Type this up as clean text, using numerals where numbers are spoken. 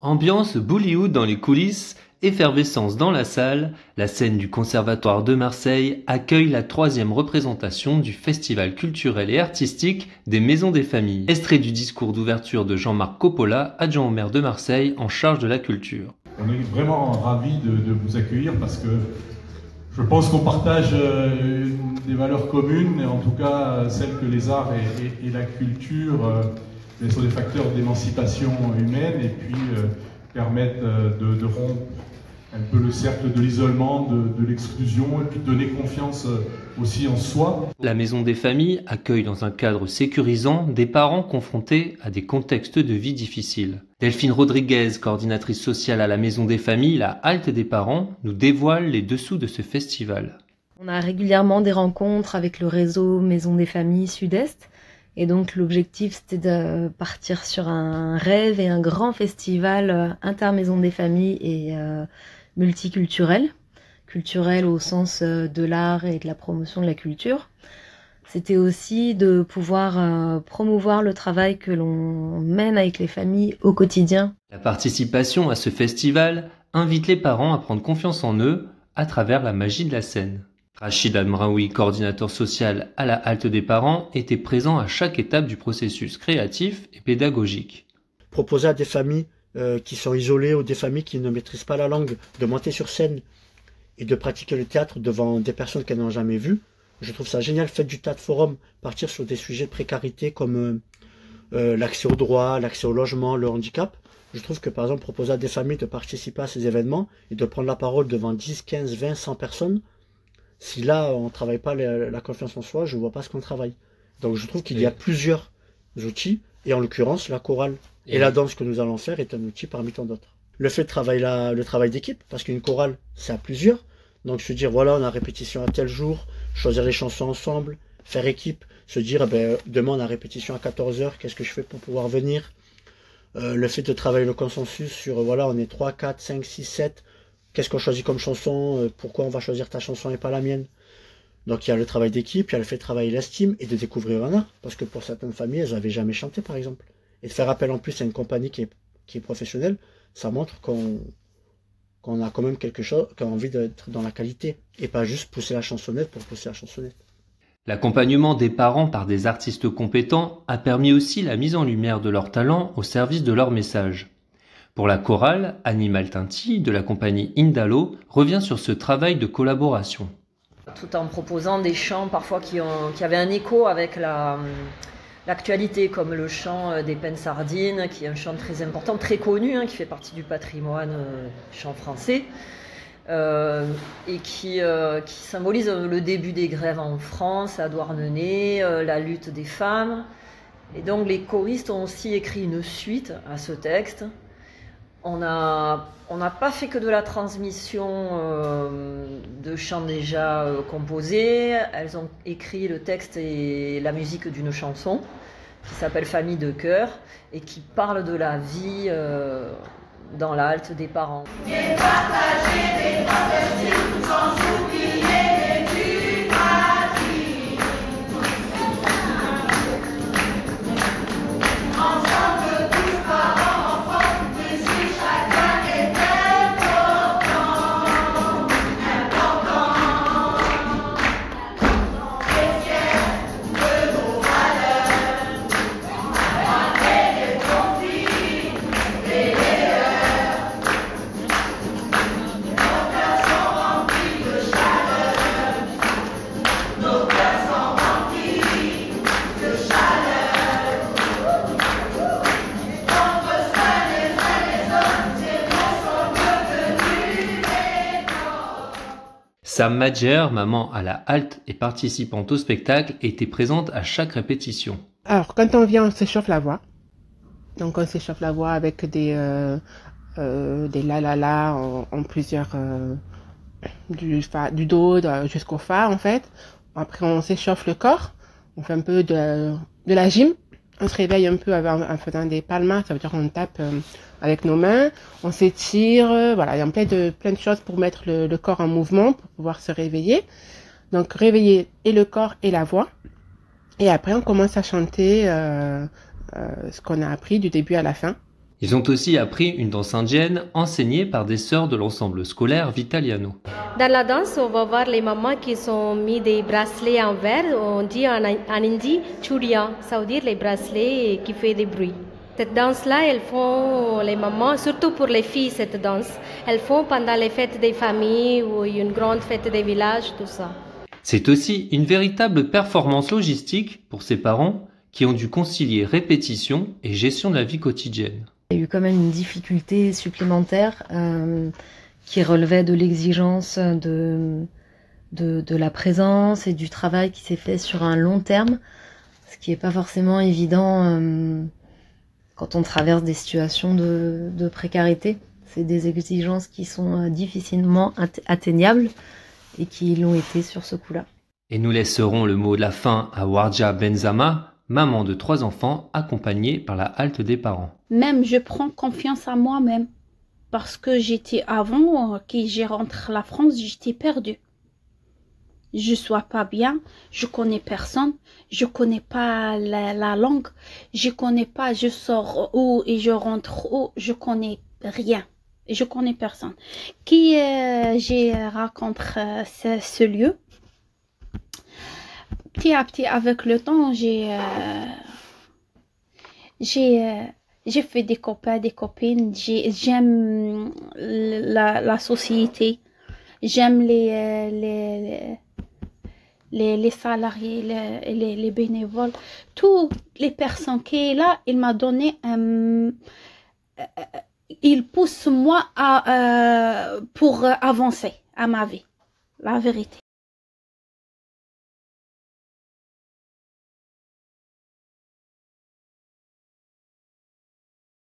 Ambiance Bollywood dans les coulisses, effervescence dans la salle, la scène du Conservatoire de Marseille accueille la 3e représentation du Festival culturel et artistique des Maisons des Familles. Extrait du discours d'ouverture de Jean-Marc Coppola, adjoint au maire de Marseille en charge de la culture. On est vraiment ravis de vous accueillir parce que je pense qu'on partage des valeurs communes, et en tout cas celles que les arts et la culture sont des facteurs d'émancipation humaine et puis permettent de rompre un peu le cercle de l'isolement, de l'exclusion et puis de donner confiance aussi en soi. La Maison des Familles accueille dans un cadre sécurisant des parents confrontés à des contextes de vie difficiles. Delphine Rodriguez, coordinatrice sociale à la Maison des Familles, la halte des parents, nous dévoile les dessous de ce festival. On a régulièrement des rencontres avec le réseau Maison des Familles Sud-Est. Et donc l'objectif c'était de partir sur un rêve et un grand festival inter-maison des familles et multiculturel. Culturel au sens de l'art et de la promotion de la culture. C'était aussi de pouvoir promouvoir le travail que l'on mène avec les familles au quotidien. La participation à ce festival invite les parents à prendre confiance en eux à travers la magie de la scène. Rachid Amraoui, coordinateur social à la halte des parents, était présent à chaque étape du processus créatif et pédagogique. Proposer à des familles qui sont isolées ou des familles qui ne maîtrisent pas la langue de monter sur scène et de pratiquer le théâtre devant des personnes qu'elles n'ont jamais vues, je trouve ça génial. Faites du théâtre forum, partir sur des sujets de précarité comme l'accès au droit, l'accès au logement, le handicap. Je trouve que par exemple proposer à des familles de participer à ces événements et de prendre la parole devant 10, 15, 20, 100 personnes, si là, on ne travaille pas la confiance en soi, je ne vois pas ce qu'on travaille. Donc je trouve qu'il y a plusieurs outils, et en l'occurrence, la chorale et la danse que nous allons faire est un outil parmi tant d'autres. Le fait de travailler le travail d'équipe, parce qu'une chorale, c'est à plusieurs. Donc se dire, voilà, on a répétition à tel jour, choisir les chansons ensemble, faire équipe, se dire, demain on a répétition à 14 h, qu'est-ce que je fais pour pouvoir venir? Le fait de travailler le consensus sur, voilà, on est 3, 4, 5, 6, 7... Qu'est-ce qu'on choisit comme chanson? Pourquoi on va choisir ta chanson et pas la mienne? Donc il y a le travail d'équipe, il y a le fait de travailler l'estime et de découvrir un art. Parce que pour certaines familles, elles n'avaient jamais chanté par exemple. Et de faire appel en plus à une compagnie qui est professionnelle, ça montre qu'on a quand même quelque chose, qu'on a envie d'être dans la qualité. Et pas juste pousser la chansonnette pour pousser la chansonnette. L'accompagnement des parents par des artistes compétents a permis aussi la mise en lumière de leurs talents au service de leur message. Pour la chorale, Animal Tinti de la compagnie Indalo revient sur ce travail de collaboration. Tout en proposant des chants parfois qui avaient un écho avec l'actualité, comme le chant des Pennes Sardines, qui est un chant très important, très connu, qui fait partie du patrimoine chant français, et qui symbolise le début des grèves en France, à Douarnenez, la lutte des femmes. Et donc les choristes ont aussi écrit une suite à ce texte. On n'a pas fait que de la transmission de chants déjà composés. Elles ont écrit le texte et la musique d'une chanson qui s'appelle Famille de cœur et qui parle de la vie dans la halte des parents. Sam Madjer, maman à la halte et participante au spectacle, était présente à chaque répétition. Alors, quand on vient, on s'échauffe la voix. Donc, on s'échauffe la voix avec des la la la en plusieurs, du do jusqu'au fa, en fait. Après, on s'échauffe le corps. On fait un peu de la gym. On se réveille un peu en faisant des palmas, ça veut dire qu'on tape avec nos mains, on s'étire, voilà, il y a plein de choses pour mettre le corps en mouvement, pour pouvoir se réveiller. Donc réveiller et le corps et la voix. Et après on commence à chanter ce qu'on a appris du début à la fin. Ils ont aussi appris une danse indienne enseignée par des sœurs de l'ensemble scolaire Vitaliano. Dans la danse, on va voir les mamans qui ont mis des bracelets en verre. On dit en hindi chudiya, ça veut dire les bracelets qui font des bruits. Cette danse-là, elles font les mamans, surtout pour les filles, cette danse. Elles font pendant les fêtes des familles ou une grande fête des villages, tout ça. C'est aussi une véritable performance logistique pour ces parents qui ont dû concilier répétition et gestion de la vie quotidienne. Il y a eu quand même une difficulté supplémentaire qui relevait de l'exigence de la présence et du travail qui s'est fait sur un long terme, ce qui n'est pas forcément évident quand on traverse des situations de précarité. C'est des exigences qui sont difficilement atteignables et qui l'ont été sur ce coup-là. Et nous laisserons le mot de la fin à Warja Benzama, maman de 3 enfants accompagnée par la halte des parents. Même je prends confiance en moi-même parce que j'étais avant que je rentre à la France, j'étais perdue. Je sois pas bien, je connais personne, je connais pas la langue, je connais pas, je sors où et je rentre où, je connais rien, je connais personne. Qui j'ai rencontré ce lieu. Petit à petit, avec le temps, j'ai fait des copains, des copines. J'aime la société. J'aime les salariés, les bénévoles. Toutes les personnes qui sont là, il m'a donné il pousse moi pour avancer à ma vie. La vérité.